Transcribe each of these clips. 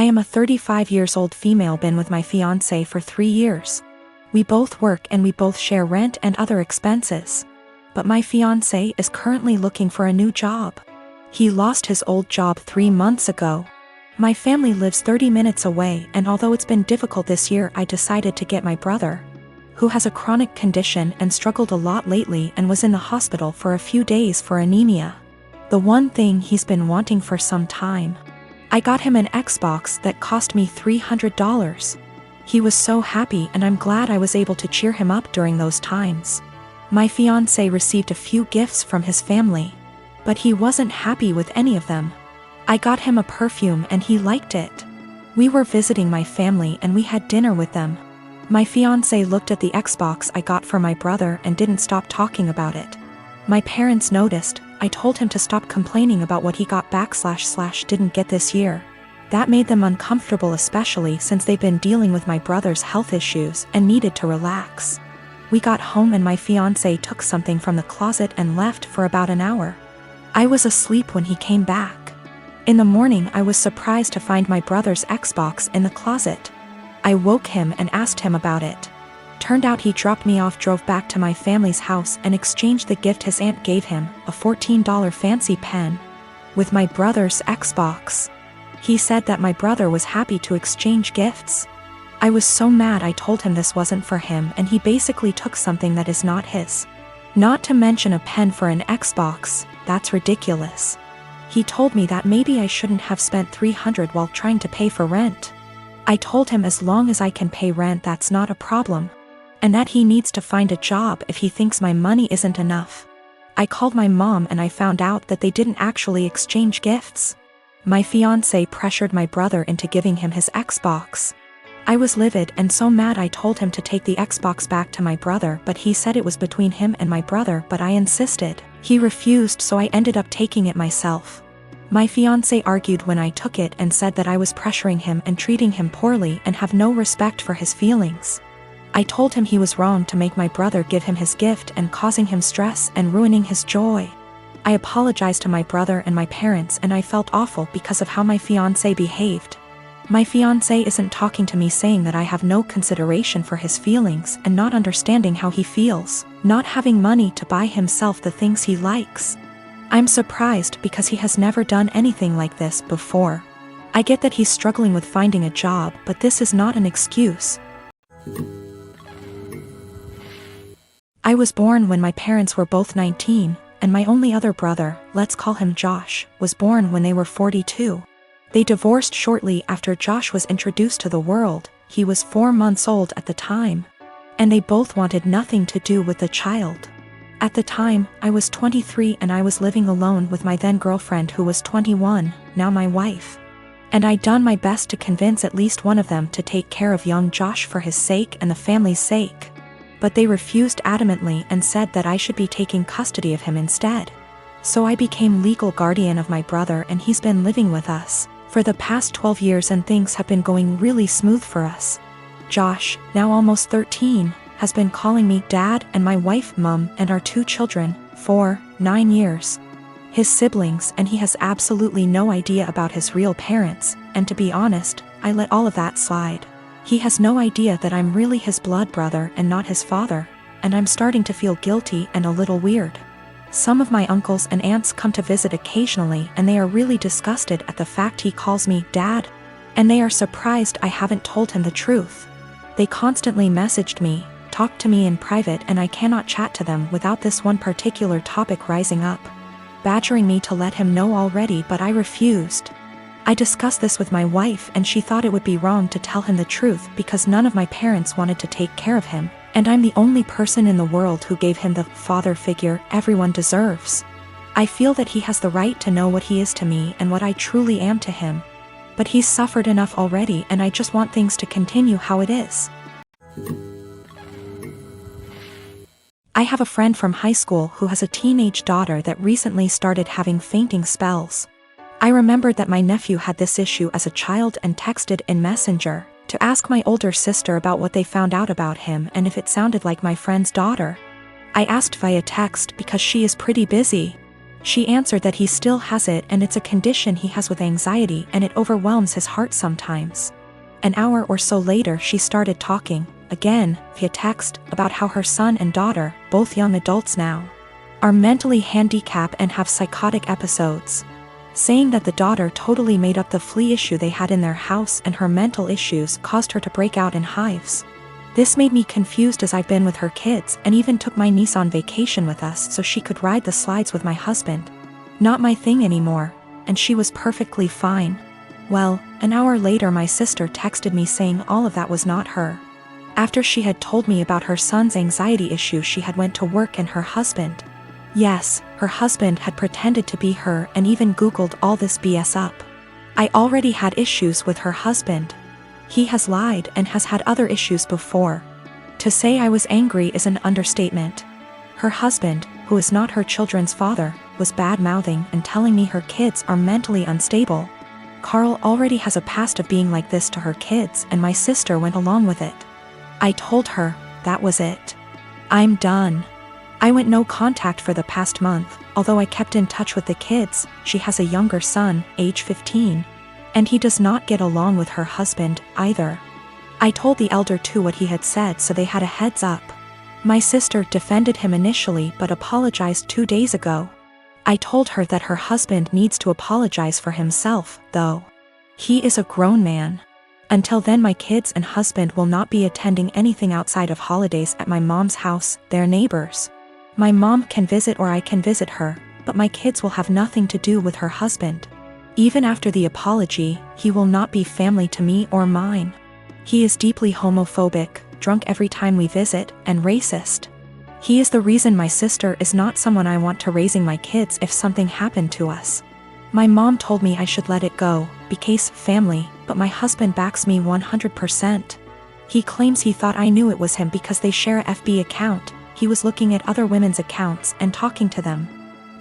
I am a 35 years old female, been with my fiancé for 3 years. We both work and we both share rent and other expenses. But my fiancé is currently looking for a new job. He lost his old job 3 months ago. My family lives 30 minutes away, and although it's been difficult this year, I decided to get my brother, who has a chronic condition and struggled a lot lately and was in the hospital for a few days for anemia. The one thing he's been wanting for some time. I got him an Xbox that cost me $300. He was so happy, and I'm glad I was able to cheer him up during those times. My fiancé received a few gifts from his family, but he wasn't happy with any of them. I got him a perfume and he liked it. We were visiting my family and we had dinner with them. My fiancé looked at the Xbox I got for my brother and didn't stop talking about it. My parents noticed. I told him to stop complaining about what he got / didn't get this year. That made them uncomfortable, especially since they've been dealing with my brother's health issues and needed to relax. We got home and my fiancé took something from the closet and left for about an hour. I was asleep when he came back. In the morning, I was surprised to find my brother's Xbox in the closet. I woke him and asked him about it. Turned out he dropped me off, drove back to my family's house, and exchanged the gift his aunt gave him, a $14 fancy pen, with my brother's Xbox. He said that my brother was happy to exchange gifts. I was so mad. I told him this wasn't for him, and he basically took something that is not his. Not to mention a pen for an Xbox. That's ridiculous. He told me that maybe I shouldn't have spent $300 while trying to pay for rent. I told him as long as I can pay rent, that's not a problem, and that he needs to find a job if he thinks my money isn't enough. I called my mom and I found out that they didn't actually exchange gifts. My fiancé pressured my brother into giving him his Xbox. I was livid and so mad. I told him to take the Xbox back to my brother, but he said it was between him and my brother, but I insisted. He refused, so I ended up taking it myself. My fiancé argued when I took it and said that I was pressuring him and treating him poorly and have no respect for his feelings. I told him he was wrong to make my brother give him his gift and causing him stress and ruining his joy. I apologized to my brother and my parents, and I felt awful because of how my fiancé behaved. My fiancé isn't talking to me, saying that I have no consideration for his feelings and not understanding how he feels, not having money to buy himself the things he likes. I'm surprised because he has never done anything like this before. I get that he's struggling with finding a job, but this is not an excuse. I was born when my parents were both 19, and my only other brother, let's call him Josh, was born when they were 42. They divorced shortly after Josh was introduced to the world. He was 4 months old at the time, and they both wanted nothing to do with the child. At the time, I was 23 and I was living alone with my then girlfriend, who was 21, now my wife. And I'd done my best to convince at least one of them to take care of young Josh for his sake and the family's sake. But they refused adamantly and said that I should be taking custody of him instead. So I became legal guardian of my brother, and he's been living with us for the past 12 years, and things have been going really smooth for us. Josh, now almost 13, has been calling me Dad and my wife Mum and our 2 children, 4, 9 years. His siblings, and he has absolutely no idea about his real parents, and to be honest, I let all of that slide. He has no idea that I'm really his blood brother and not his father, and I'm starting to feel guilty and a little weird. Some of my uncles and aunts come to visit occasionally, and they are really disgusted at the fact he calls me Dad, and they are surprised I haven't told him the truth. They constantly messaged me, talked to me in private, and I cannot chat to them without this one particular topic rising up, badgering me to let him know already, but I refused. I discussed this with my wife, and she thought it would be wrong to tell him the truth because none of my parents wanted to take care of him, and I'm the only person in the world who gave him the father figure everyone deserves. I feel that he has the right to know what he is to me and what I truly am to him. But he's suffered enough already, and I just want things to continue how it is. I have a friend from high school who has a teenage daughter that recently started having fainting spells. I remembered that my nephew had this issue as a child and texted in Messenger to ask my older sister about what they found out about him and if it sounded like my friend's daughter. I asked via text because she is pretty busy. She answered that he still has it and it's a condition he has with anxiety and it overwhelms his heart sometimes. An hour or so later she started talking, again, via text, about how her son and daughter, both young adults now, are mentally handicapped and have psychotic episodes. Saying that the daughter totally made up the flea issue they had in their house and her mental issues caused her to break out in hives. This made me confused as I've been with her kids and even took my niece on vacation with us so she could ride the slides with my husband. Not my thing anymore, and she was perfectly fine. Well, an hour later my sister texted me saying all of that was not her. After she had told me about her son's anxiety issue, she had went to work and her husband. Yes, her husband had pretended to be her and even Googled all this BS up. I already had issues with her husband. He has lied and has had other issues before. To say I was angry is an understatement. Her husband, who is not her children's father, was bad-mouthing and telling me her kids are mentally unstable. Carl already has a past of being like this to her kids and my sister went along with it. I told her, that was it. I'm done. I went no contact for the past month, although I kept in touch with the kids. She has a younger son, age 15. And he does not get along with her husband, either. I told the elder too what he had said so they had a heads up. My sister defended him initially but apologized 2 days ago. I told her that her husband needs to apologize for himself, though. He is a grown man. Until then my kids and husband will not be attending anything outside of holidays at my mom's house, their neighbors. My mom can visit or I can visit her, but my kids will have nothing to do with her husband. Even after the apology, he will not be family to me or mine. He is deeply homophobic, drunk every time we visit, and racist. He is the reason my sister is not someone I want to raising my kids if something happened to us. My mom told me I should let it go, because family, but my husband backs me 100%. He claims he thought I knew it was him because they share a FB account. He was looking at other women's accounts and talking to them.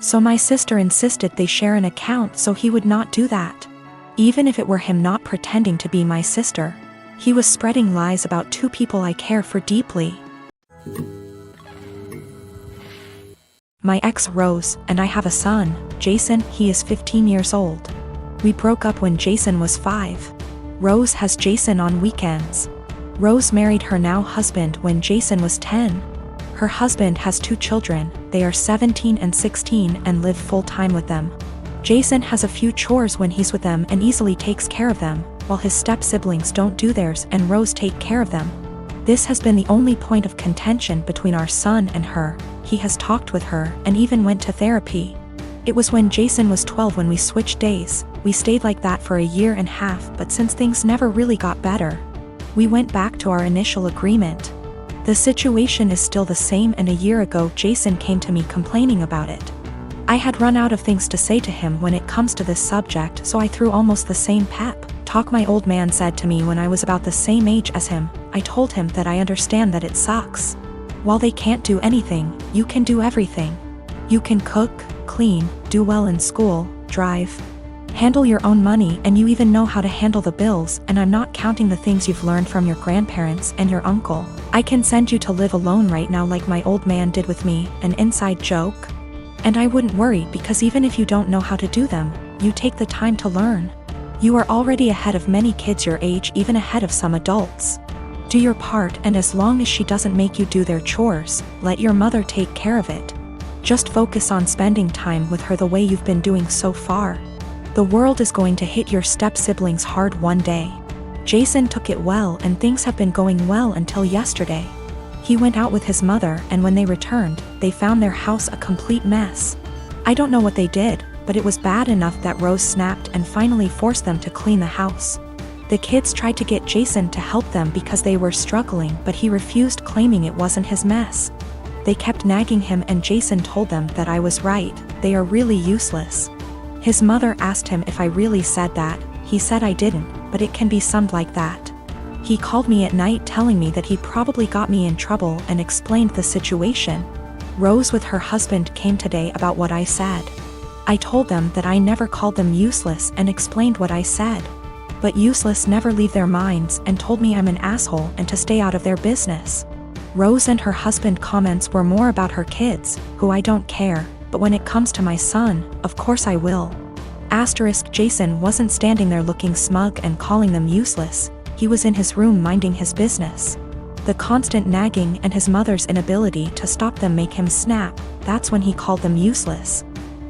So my sister insisted they share an account so he would not do that. Even if it were him not pretending to be my sister, he was spreading lies about two people I care for deeply. My ex Rose and I have a son, Jason. He is 15 years old. We broke up when Jason was 5. Rose has Jason on weekends. Rose married her now husband when Jason was 10. Her husband has 2 children, they are 17 and 16 and live full-time with them. Jason has a few chores when he's with them and easily takes care of them, while his step-siblings don't do theirs and Rose take care of them. This has been the only point of contention between our son and her. He has talked with her and even went to therapy. It was when Jason was 12 when we switched days. We stayed like that for a year and a half, but since things never really got better, we went back to our initial agreement. The situation is still the same and a year ago Jason came to me complaining about it. I had run out of things to say to him when it comes to this subject, so I threw almost the same pep talk my old man said to me when I was about the same age as him. I told him that I understand that it sucks. While they can't do anything, you can do everything. You can cook, clean, do well in school, drive, handle your own money, and you even know how to handle the bills, and I'm not counting the things you've learned from your grandparents and your uncle. I can send you to live alone right now like my old man did with me, an inside joke. And I wouldn't worry because even if you don't know how to do them, you take the time to learn. You are already ahead of many kids your age, even ahead of some adults. Do your part, and as long as she doesn't make you do their chores, let your mother take care of it. Just focus on spending time with her the way you've been doing so far. The world is going to hit your step-siblings hard one day. Jason took it well and things have been going well until yesterday. He went out with his mother and when they returned, they found their house a complete mess. I don't know what they did, but it was bad enough that Rose snapped and finally forced them to clean the house. The kids tried to get Jason to help them because they were struggling, but he refused, claiming it wasn't his mess. They kept nagging him and Jason told them that I was right, they are really useless. His mother asked him if I really said that. He said I didn't, but it can be summed like that. He called me at night telling me that he probably got me in trouble and explained the situation. Rose with her husband came today about what I said. I told them that I never called them useless and explained what I said. But useless never leave their minds and told me I'm an asshole and to stay out of their business. Rose and her husband comments were more about her kids, who I don't care. But when it comes to my son, of course I will. Jason wasn't standing there looking smug and calling them useless. He was in his room minding his business. The constant nagging and his mother's inability to stop them make him snap. That's when he called them useless.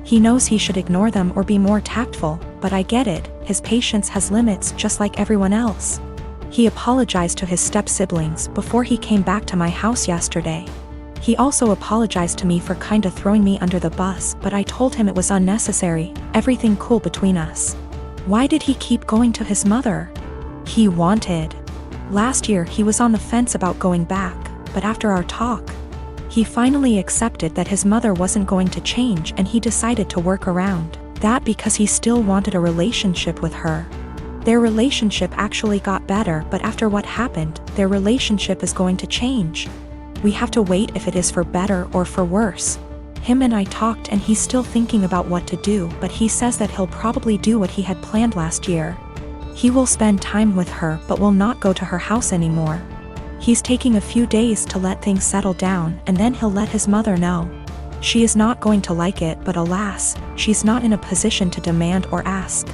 He knows he should ignore them or be more tactful, but I get it, his patience has limits just like everyone else. He apologized to his step-siblings before he came back to my house yesterday. He also apologized to me for kinda throwing me under the bus, but I told him it was unnecessary, everything cool between us. Why did he keep going to his mother? He wanted. Last year he was on the fence about going back, but after our talk, he finally accepted that his mother wasn't going to change and he decided to work around that because he still wanted a relationship with her. Their relationship actually got better, but after what happened, their relationship is going to change. We have to wait if it is for better or for worse. Him and I talked and he's still thinking about what to do, but he says that he'll probably do what he had planned last year. He will spend time with her but will not go to her house anymore. He's taking a few days to let things settle down and then he'll let his mother know. She is not going to like it, but alas, she's not in a position to demand or ask.